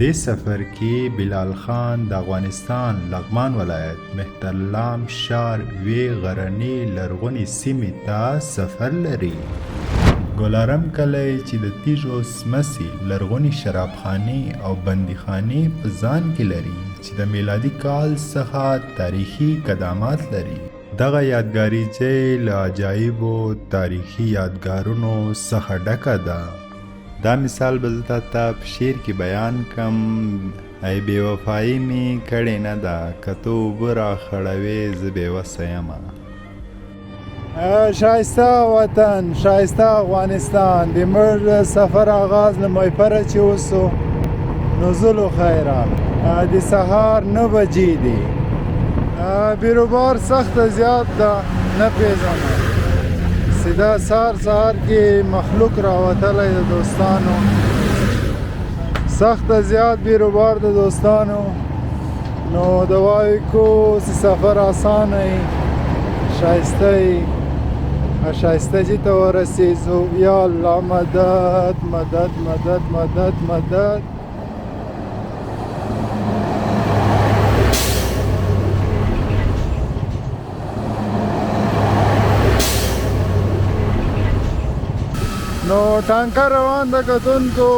دې سفر کې بلال خان د افغانستان لغمان ولایت مهترلام ښار یوې غرنۍ لرغونې سیمې ته سفر لري. ګلارم کلی چې د تیږو سمڅې، لرغونې شرابخانې او بندیخانې په ځان کې لري چې د میلادي کال څخه تاریخي قدامت لري. دغه یادګاري ځای له عجایبو تاریخي یادګارونو څخه ډکه ده. دا مثال به زه ته په شعر کې بیان کم: ای بې وفایي مې کړې نه ده، که ته اوبه راخړوې زه بېوسه یمه. شایسته وطن، شایسته افغانستان، د موږ سفر آغاز له مایپره چې وسو نو زلو خیره د سهار 9 بجې دي. بیروبار سخت زیات ده، نه پیژنم سیده سهار کې مخلوق راوتلی د دوستانو، سخت زیات بیروبار د دوستانو. نو دعای کو چې سفر آسان ای، شایسته ای، شایسته جی ته ورسیزو. یا الله مدد مدد مدد مدد مدد. نو ټانکر روان ده، کتونکو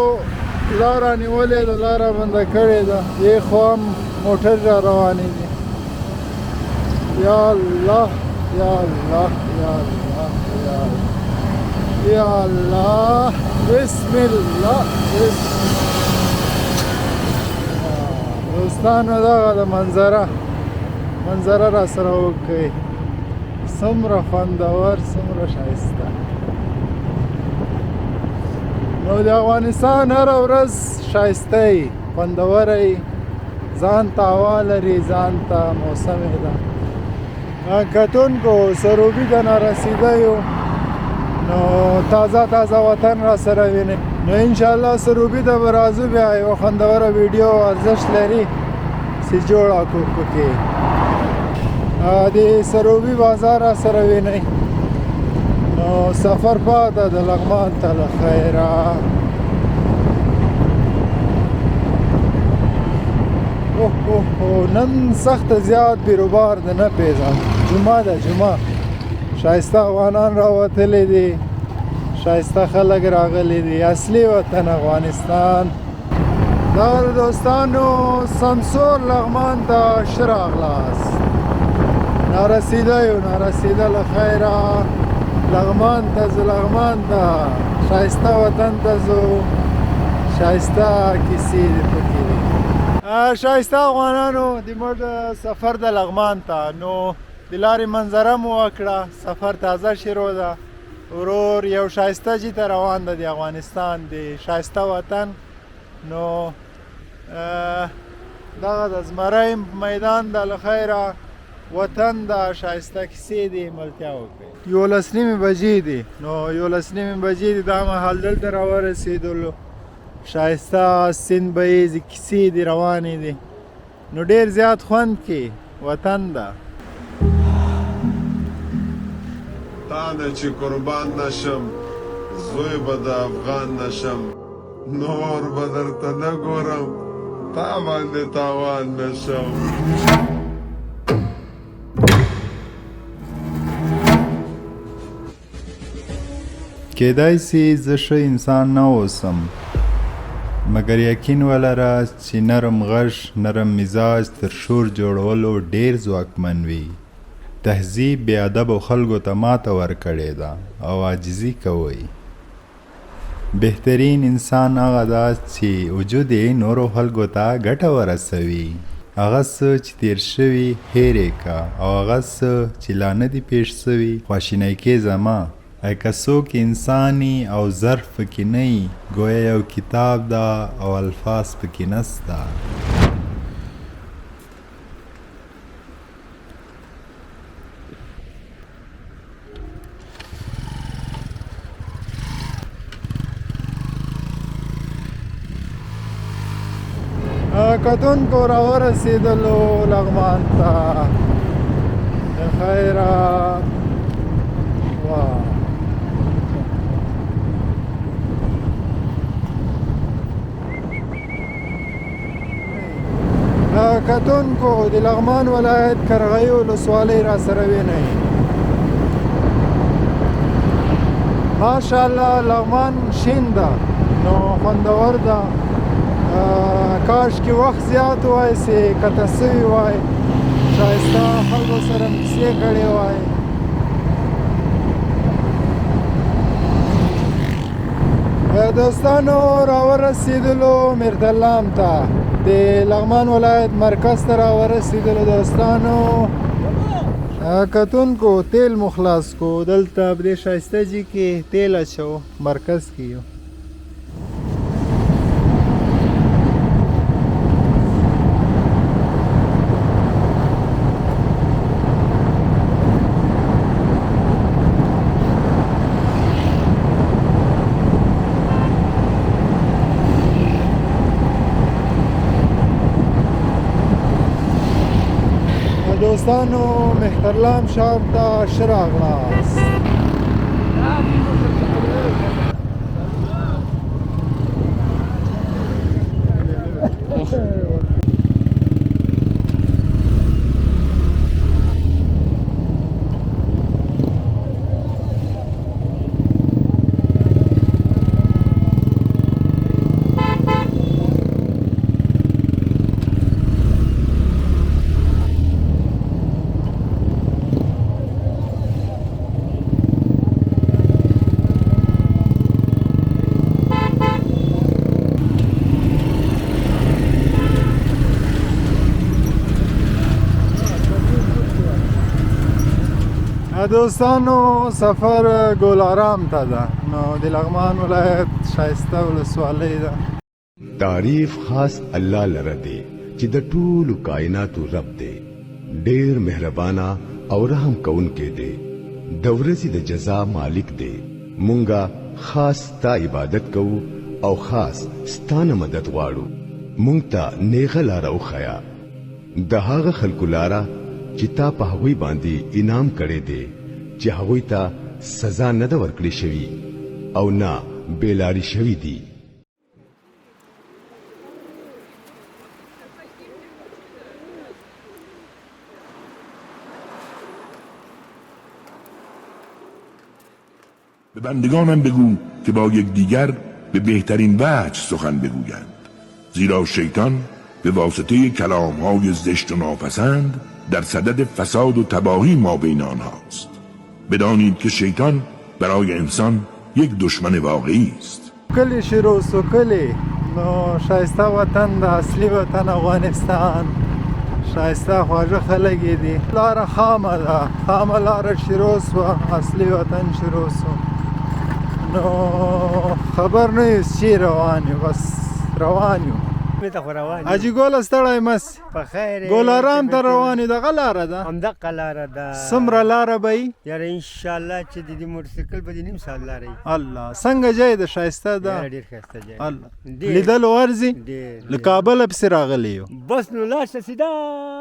لاره نیولې ده، لاره بنده کړې ده، یې خوا هم موټر را روانې دي. یا الله یا الله یا الله یا الله یا الله، بسم الله دوستانو. دغه د منظره را سره وکړئ، څومره خوندور، څومره ښایسته. نو د افغانستان هره ورځ ښایسته ای، خوندوره ای، ځان ته هوا لري، ځان ته موسم ده. کتونکو سروبي ته نارسیده یو، نو تازه وطن را سره وینئ. نو انشاءالله سروبي ته به راځو، بیا یوه خوندوره ویډیو ارزښت لري چې جوړه کړو پکې. د سروبي بازار را سره وینئ. نو سفر پاته د لغمان ته له خیره. نن سخت زیات بیروبار ده، نه پیژنم. جمعه ده، جمعه. شایسته افغانان راوتلی دي، شایسته خلک راغلی دي، اصلي وطن افغانستان. دا د دوستانو سمسور لغمان ته ښه راغلاست. نارسیده یو، نارسیده له خیره. لغمان ته زه، لغمان ته ښایسته وطن ته ځو، ښایسته کیسې دې پکې دي. ښایسته افغانانو، د موږ سفر د لغمان ته، نو د لارې منظره مو وکړه، سفر تازه شروع ده. ورور یو ښایسته جي ته روان ده، د افغانستان د ښایسته وطن. نو دغه د زمری میدان ده له خیره، وطن ده، ښایسته کیسې دي، ملتیا وکړئ. 11 بجې دي، نو 11 بجې دي، دا مهال دلته راورسېدلو. ښایسته سیند بهیږي، کیسې دي روانې دي، نو ډېر زیات خوند کې وطن ده. تا نه چې قربان نشم، زوی به د افغان نشم، نور به درته نه ګورم، تا باندې تاوان نشم. کیدای سي زه ښه انسان نه اوسم، مګر یقین ولره چې نرم غږ، نرم مزاج تر شور جوړولو ډیر ځواکمن وي. تهذیب بې ادبو خلکو ته ماته ورکړې ده او عاجزي کوئ. بهترین انسان هغه ده چې وجود یې نورو خلکو ته ګټه ورسوي. هغه څه چې تیر شوي هیر یې که، او هغه څه چې لا نه دي پېښ سوي خواشینی کې زما. که څوک انساني او ظرف پکې نه وي، ګویا یو کتاب ده او الفاظ پکې نسته. کتونکو راورسېدلو لغمان ته د خیره. کتونکو د لغمان ولایت کرغی ولسوالۍ را سره وینئ. ماشاءالله لغمان شین ده نو خوندور ده. کاش کې وخت زیات وای چې کته سوي وای، ښایسته خلکو سره مو کیسې کړې وای. دوستانو راورسېدلو میردلام ته، د لغمان ولایت مرکز ته راورسېدلو دوستانو. کتونکو تیل مو خلاص کو، دلته په دې ښایسته ځای کې تیل اچو، مرکز کې یو. دوستانو مهترلام ښار ته ښه راغلاست. دوستانو سفر ګلارام ته ده، نو د لغمان ولایت ښایسته ولسوالۍ ده. تعریف خاص الله لره دی چې د ټولو کائناتو رب دی، ډیر مهربانا او رحم کوونکی دی، د ورځې د جزا مالک دی. مونږه خاص تا عبادت کوو او خاص ستانه مدد غواړو. مونږ ته نیغه لاره وښیه، د هغه خلکو لاره چې تا په هغوی باندې انعام کړی دی، چې هغوی ته سزا نه ده ورکړې شوي او نه بیلاري شوي دي. به بندگانم بگو که با یکدیگر به بهترین وجه سخن بگویند، زیرا شیطان به واسطه کلام‌های زشت و ناپسند در صدد فساد و تباهی ما بین آنهاست. بدانید که شیطان برای انسان یک دشمن واقعی است. کلی شروع سو کلی نو ښایسته وطن د اصلي وطن افغانستان، ښایسته خواږه خلک یې دي. لاره خامه ده، خامه لاره شروع سوه، اصلي وطن شروع سو. نو خبر نه یو چې روان یو، بس روان یو. حاجي ګوله ستړی مس په خیر ګلارام ته روان یو، دغه لاره ده، همدغه لاره ده. څومره لاره به وي؟ یاره انشاءالله چې د دې موټرسایکل به د نیم ساعت لاره وي. الله څنګه ځای ده؟ ښایسته ده، ډېر ښایسته ځای. الله لیدلو ورځي، له کابله پسې راغلی یو. بس نو لاړ شه سیده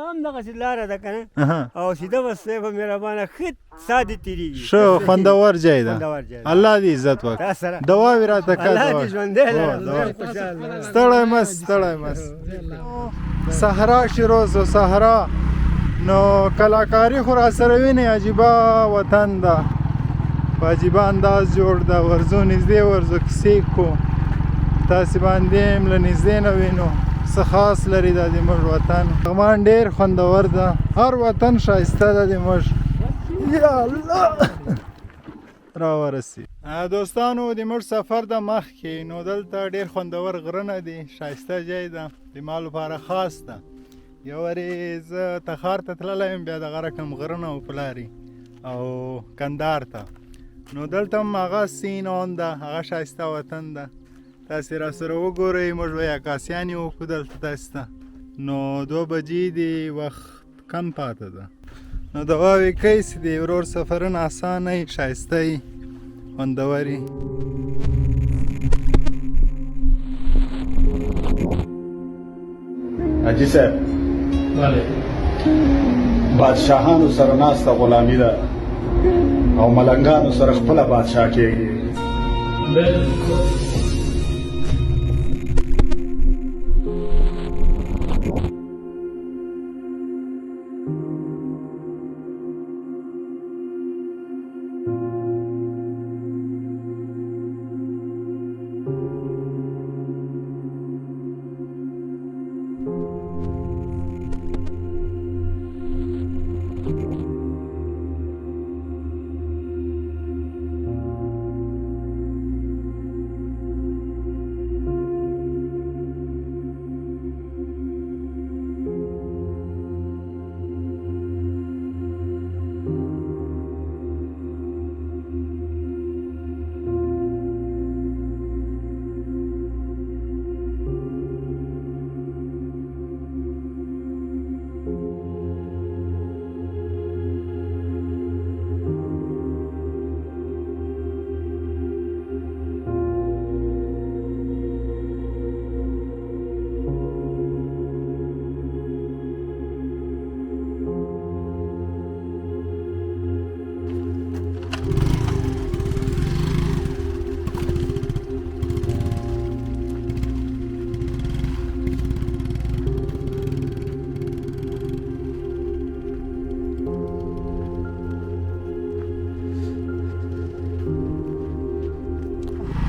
همدغسې لاره ده که نه، او سیده به صیبه مهربانه ښه ساعت دې تېرېږي. ښه خوندور ځای ده، الله دې عزت وکړي. تا سره دواوې راته کا، الله دې ژوندی لره. ستړی مس ستړی مس. صحرا شروع سو، صحرا نو کلاکاري خو را سره وینئ، عجیبه وطن ده، په عجیبه انداز جوړ ده. ورځو نږدې ورځو کیسې کو، تاسې باندې هم له نږدې نه وینو څه خاص لري دا د موږ وطن. لغمان ډېر خوندور ده، هر وطن ښایسته ده د موږ. یا الله راورسي دوستانو د موږ سفر د مخکې، نو دلته ډېر خوندور غرونه دي، ښایسته ځای ده، د ما لپاره خاص ده. یو وارې زه تخار ته تللی یم، بیا دغه رقم غرونه او پلاري او کندهار ته، نو دلته هم هغه سین اون ده، هغه ښایسته وطن ده. تاسې را سره وګورئ، موږ به عکاسیان یې وکړو دلته تاسې ته. نو 2 بجې دي، وخت کم پاته ده، نو دواوې کیس دي ورور، سفرونه اسانه یي، ښایسته یي، خوندور یي. حاجي صاحب، بادشاهانو سره ناسته غلامي ده او ملنګانو سره خپله بادشاه کېږي.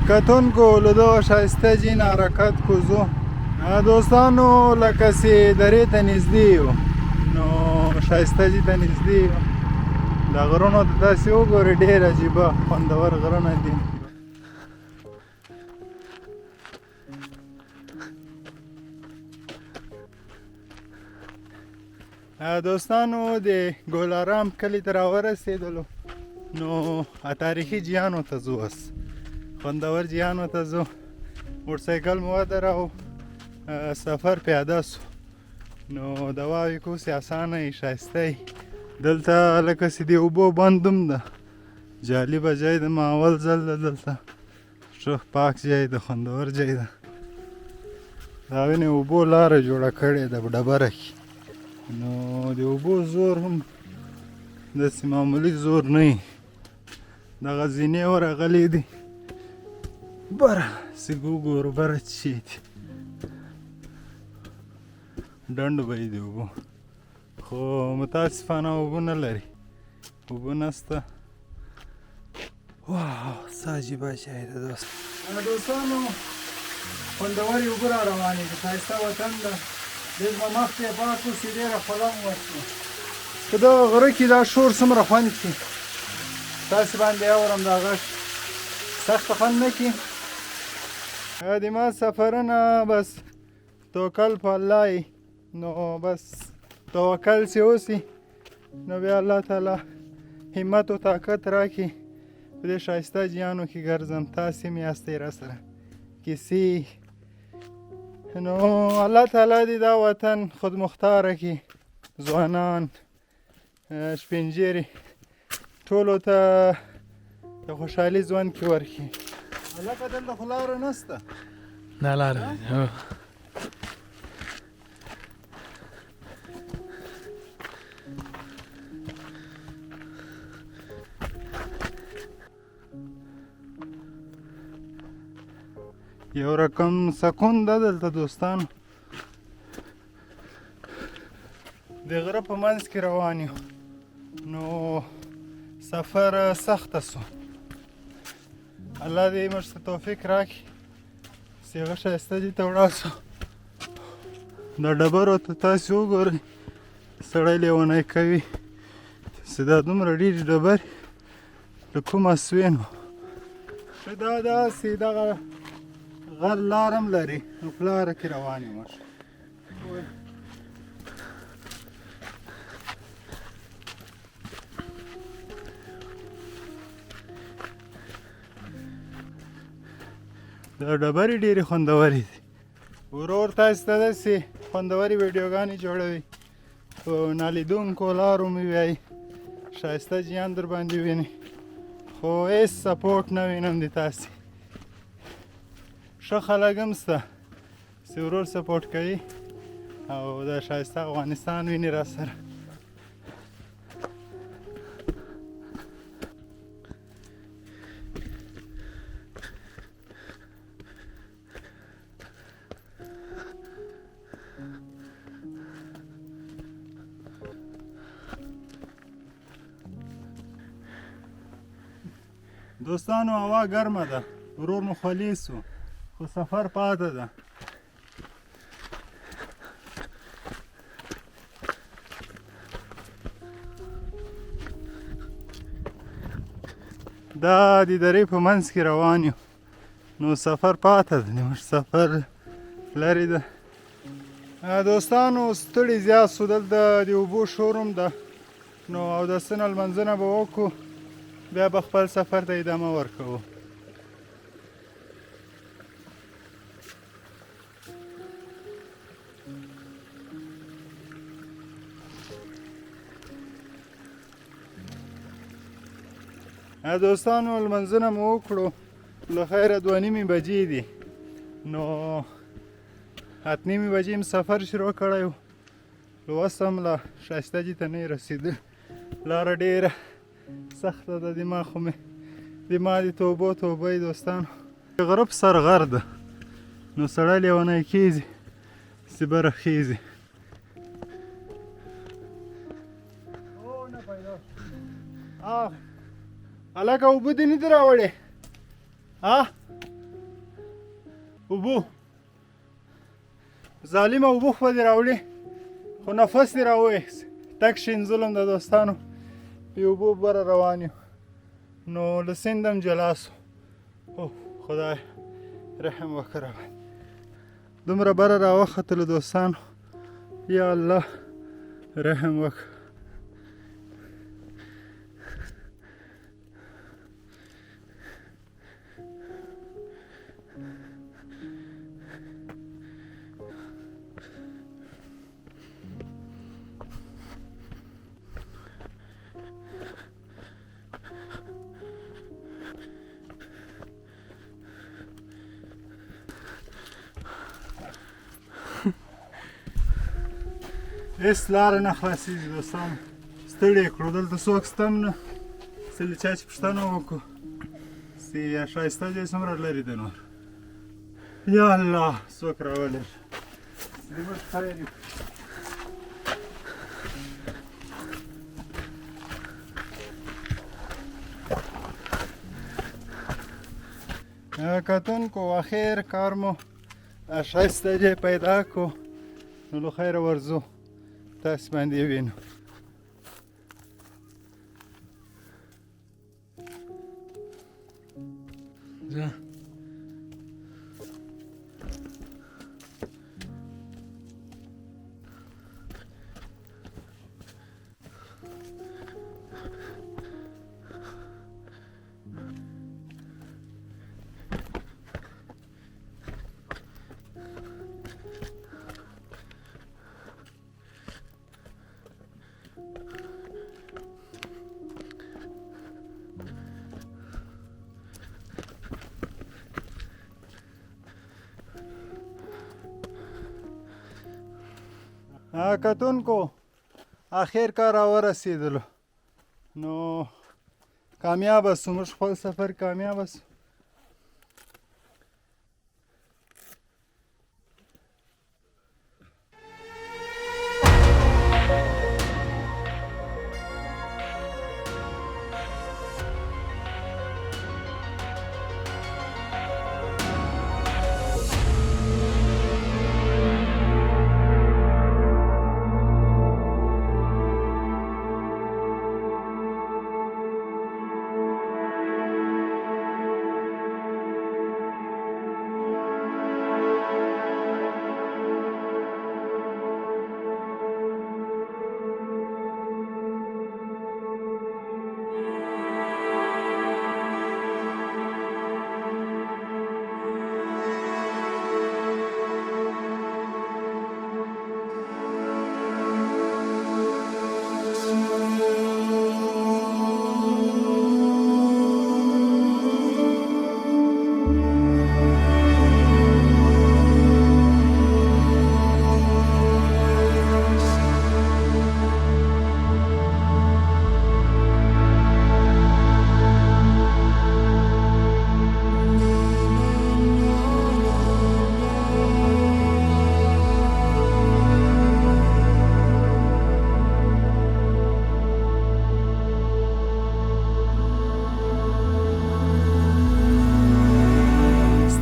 کتونکو له دغه ښایسته جي نه حرکت کوزو دوستانو لکه چې درې ته نږدې یو نو ښایسته جي ته نږدې یو د غرونو ته تاسې وګورئ ډېر عجیبه خوندور غرونه دي دوستانو د ګلارام کلي ته راورسېدلو نو تاریخي جیانو ته ځو اوس خوندور جیانو ته ځو موټرسایکل مو ودراوه سفر پیاده سو نو د واوې کوسې اسانه یې ښایسته یې دلته لکه چې د اوبو بند هم ده جالبه ځای ده ما اول ځل ده دلته ښه پاک ځای ده خوندور ځای ده دا وینې اوبو لاره جوړه کړې ده په ډبره کې نو د اوبو زور هم داسې معمولي زور نه وي دغه زینې ورغلې دي بره سږ وګورو بره څه شی دي ډنډ به یې د اوبو خو متاسفانه اوبه نه لري اوبه نسته واو څه عجیبه شی ده دوستانو خوندورې اوبه را روانې دي ښایسته وطن ده ډېر به مخکې پاک اوسي ډېره خوله هم ورشي په دغه غره کې دا شور څومره خوند کړي تاسې باندې اورم دا غږ سخته خوند نه کړي د ما سفرونه بس توکل په الله نو بس توکل چې اوسي نو بیا الله تعالی همت او طاقت راکړي په دې ښایسته جیانو کې ګرځم تاسې هم یاستئ راسره کیسې نو الله تعالی دې دا وطن خودمختاره کړي ځوانان سپین ږیري ټولو ته د خوشحالي ژوند کې ورکړي هلکه دلته خو لاره نشته نه لاره یو رقم سکون ده دلته دوستانو د غره په منځ کې روان یو نو سفر سخته سو الله دې موږ ته توفیق راکړي چې هغه ښایسته دي ته وړاو سو دا ډبرو ته تاسې وګورئ سړی لیونی کوي چې دا دومره ډېرې ډبرې له کومه سوې نو دا داسې دغه غر لار هم لري نو په لاره کې روان یم دا ډبرې ډېرې خوندورې دي ورور تاسې ته داسې خوندورې ویډیوګانې جوړوي په نالیدونکو لارو مې ویایي ښایسته جیان در باندې ویني خو هېڅ سپورټ نه وینم د تاسې ښه خلک هم شته چې ورور سپورټ کوي او د ښایسته افغانستان ویني را سره دوستانو هوا ګرمه ده ورور مو خولې سو خو سفر پاته ده دا د درې په منځ کې روان یو نو سفر پاته ده زموږ سفر لرې ده دوستانو ستړي زیات سو دلته د اوبو شور هم ده نو اودسونه لمنځونه به وکړو بیا به خپل سفر ته ادامه ورکوو دوستانو لمنځونه مو وکړو له خیره 2:30 بجې دي نو 8:30 بجې مې سفر شروع کړی و اوس هم له ښایسته جي ته نه یې رسېده لاره ډېره سخته ده دماغ خو مې دماغ د توبو توبه یې دوستانو د غره په سر غر ده نو سړی لیونی کېږي چې بره خېږي هلکه اوبه دې نه دي راوړې اوبو ظالمه اوبو خو دې راوړې خو نفس دې راوویست تک شین ظلم د دوستانو په اوبو بره روان یو نو له سیند هم جلا سو اوه خدای رحم وکړه راباندې دومره بره راوختلو دوستانو یا الله رحم وکړه هېڅ لاره نه خلاصېږي دوستانو ستړي یې کړو دلته څوک شته هم نه څه له چا چې پوښتنه وکړو چې ښایسته دی څومره لرې دی نور یا الله څوک راولېږه دې موږ خیر وي کتونکو اخر کار مو ښایسته ځای پیدا کړو نو له خیره ورځو تاسې باندې وینو ځه کتونکو اخر کار راورسېدلو نو کامیابه سو موږ خپل سفر کامیابه سو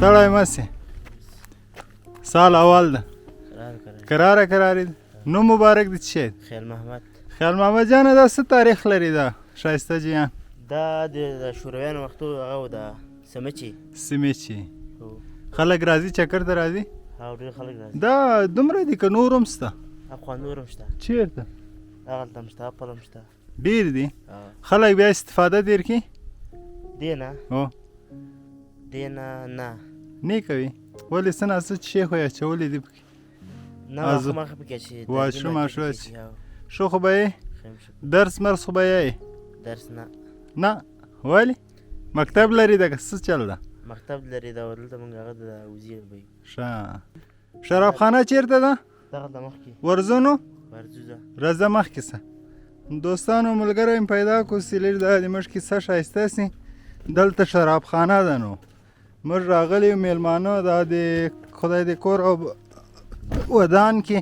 ستړی مه سې سال اول ده کراره کرارې ده نوم مبارک دی څه شی دی خیال محمد خیال محمد جانه دا څه تاریخ لري دا ښایسته جیان دا د شورویانو وختو هغه و د سمچې سیمچې خلک راځي چکر ته راځي او ډېر خلک راځي دا دومره دي که نور هم شته افغان نور هم شته چېرته هغلته هم شته اپل هم شته ډېر دي خلک بیا استفاده ډېر کوي دې نه هو دې نه نه نه کوي ولې څه ناڅه چې شی خو یې اچولی دي پکې نه واښه ماښه پکې اچوي واښه ماښه اچوي ښه خو به یې درس مرس خو به یې درس نه نه ولې مکتب لري ده که څه چل ده مکتب لري دا دلته موږ هغه د وزیر به یو ښه شرابخانه چېرته ده دغلته مخکې ورځو نو ورځو ځه راځه مخکې څه دوستانو ملګرو مې پیدا کړو چې لږ دا د موږ کیسه ښایسته سي دلته شرابخانه ده نو موږ راغلي یو میلمانه دا د خدای د کور او ودان کې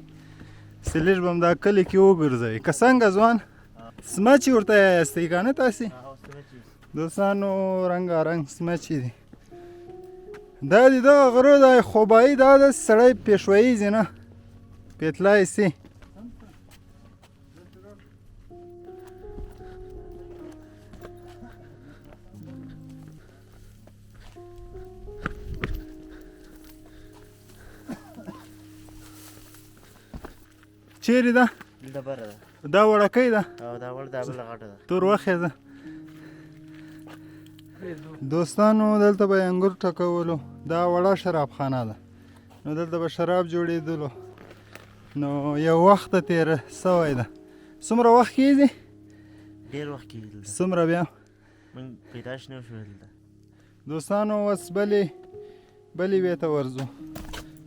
چې لږ به م دا کلي کې وګرځوي که څنګه ځوان سمچې ورته یاستئ که نه تاسې دوستانو رنګارنګ سمچې دي دا د دغه غرو د خوبایي دا د سړی پیشوییږي نه پیتلای سي چیرې ده دلته بره ده دا وړکۍ ده او دا وړ دا بله غټه ده تور وخېزه دوستانو دلته به انګور ټکولو دا وړه شرابخانه ده نو دلته به شراب جوړېدلو نو یو وخت تېر سوی ده څومره وخت کېږي ډېر وخت کېږي دلته څومره بیا موږ پیدا شنه وشو دلته دوستانو اوس بلې وې ته ورځو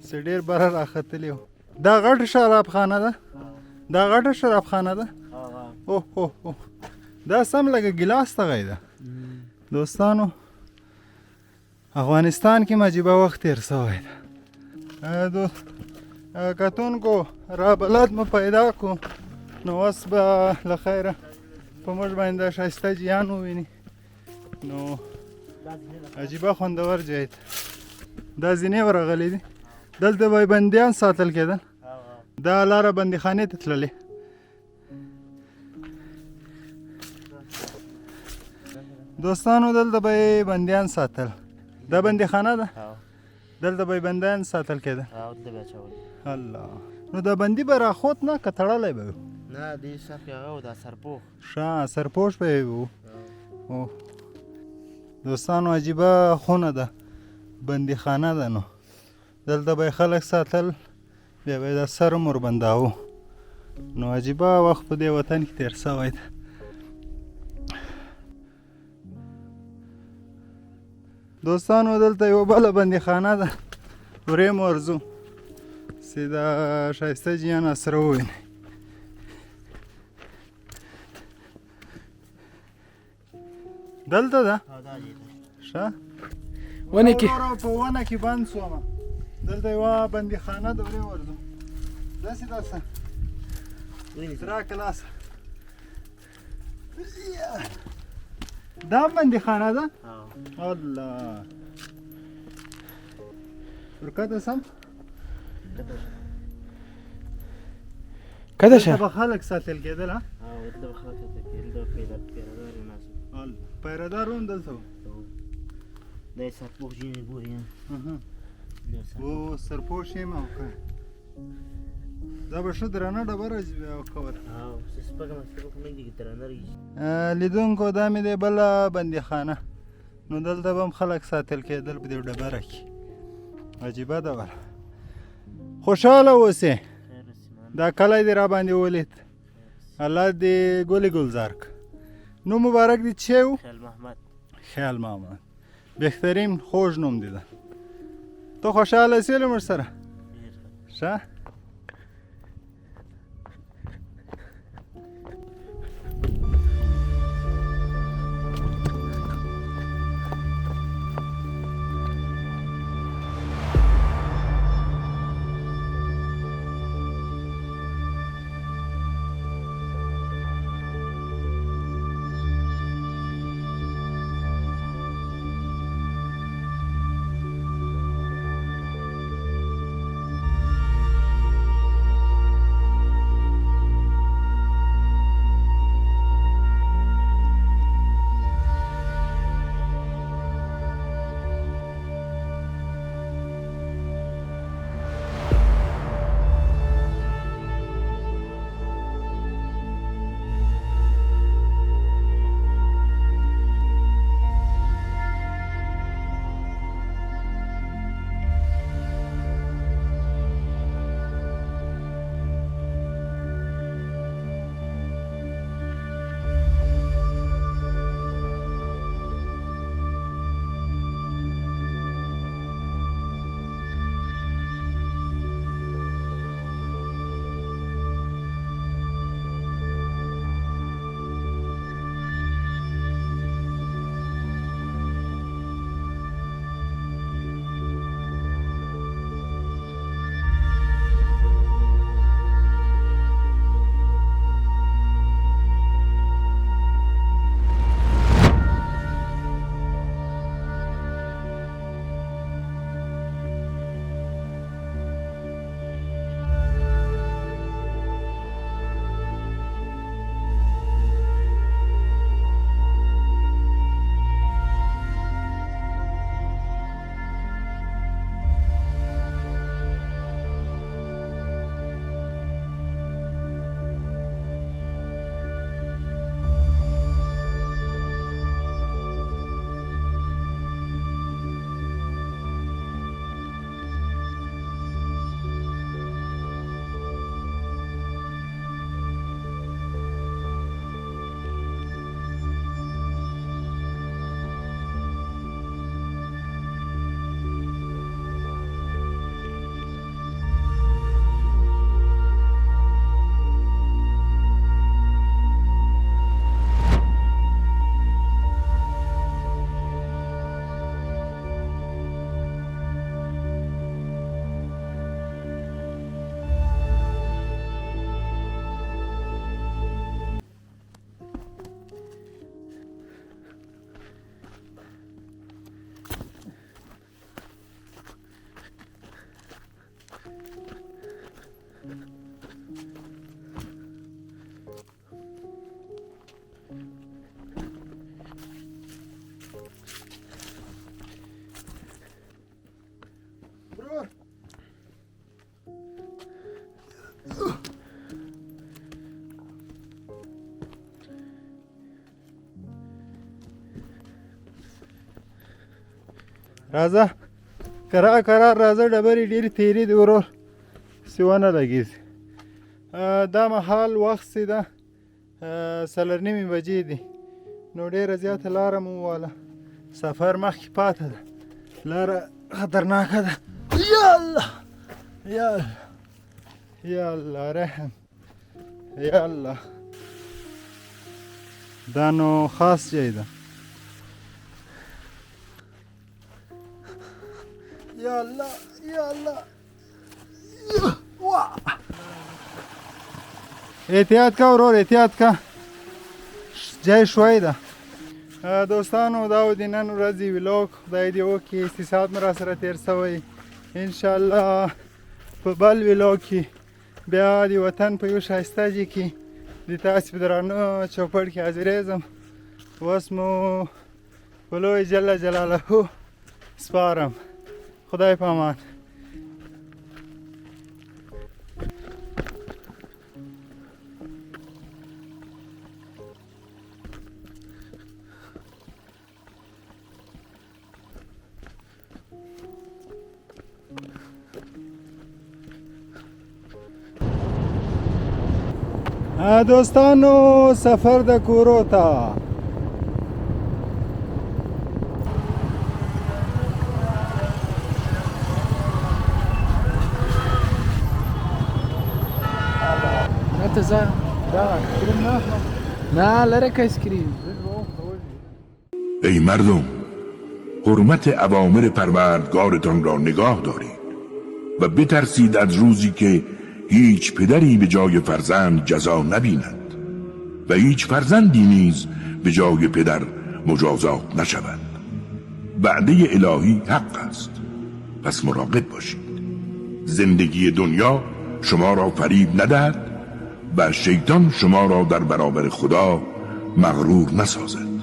چې ډېر بره راختلي وو دا غټه شرابخانه ده دا غټه شرابخانه ده اوه اوه اوه دا سم لکه ګیلاس تغی ده دوستانو افغانستان کې مجیبه وخت تېر سوی ده کتونکو را بلد مو پیدا کو نو اوس به له خیره په موږ باندې ښایسته جیان وویني نو عجیبه خوندور ځای ده دا زینې ورغلي دي دلته به بندیان ساتل کېدل دا لاره بندیخانې ته تللې دوستانو دلته به بندیان ساتل دا بندیخانه ده دلته به بندیان ساتل کېدل دلته به اچول الله نو دا بندي به راخوت نه که تړلی به وي نه دې سر کې هغه و دا سرپوښ ښه سرپوش به یې وو دوستانو عجیبه خونه ده بندیخانه ده نو دلته به خلک ساتل بیا به یې دا سر هم وربنداوه نو عجیبه وخت په دې وطن کې تېر سوی ده دوستانو دلته یوه بله بندیخانه ده ورې مو ورځو چې دا ښایسته جیان سره ووینئ دلته ده ښه ونه کې په ونه کې بند شومه دلته یوه بندیخانه ده ورې ورځو داسې داسې راکه لاسه دا هم بندیخانه ده الله ورکته سم کده شه دلته به خلک ساتل کېدل ها دلته به خلک ساتل کېدل د پیردار یې ناست پیردار هم دلته و دا یې سرپوښ ځینې ګوري او سرپوش یم او که دا به ښه درنه ډبره کوله سپکه مسپکه خو نه دي درنه رهي لیدونکو دا مې دی بله بندیخانه نو دلته به هم خلک ساتل کېدل په دې ډبره کې عجیبه ده وله خوشحاله اوسې دا کلی دې را باندې ولید الله دې ګلې گلزار که نو مبارک دې چی و خیال محمد خیال محمد بهترین خوږ نوم دی ده ته خوشحاله سې له موږ سره ښه راځه کرار راځه ډبرې ډېرې تیرې دي ورور چې ونه لګېږي دا مهال وخت چې ده 4:30 بجې دي نو ډېره زیاته لاره مو وواله سفر مخکې پاته ده لاره خطرناکه ده یا الله یا الله یا الله رحم یا الله دا نو خاص ځای ده یا الله یا الله احتیاط کا ورور احتیاط کا ځای شوی ده دوستانو دا و د نن ورځې ویلوګ خدای دې وکړي استعداد مې راسره تېر شوی انشاءالله په بل ویلوګ کې بیا د وطن په یو ښایسته ځای کې د تاسې په درانه چوپړ کې حاضرېږم اوس مو په لوی جل جلاله سپارم خدای په امان دوستانو سفر د کورو ته نه لرک اسکریم. ای مردم، حرمت اوامر پروردگارتان را نگاه دارید و بترسید از روزی که هیچ پدری به جای فرزند جزا نبیند و هیچ فرزندی نیز به جای پدر مجازات نشود. وعده الهی حق است، پس مراقب باشید. زندگی دنیا شما را فریب ندهد و شیطان شما را در برابر خدا مغرور نسازد.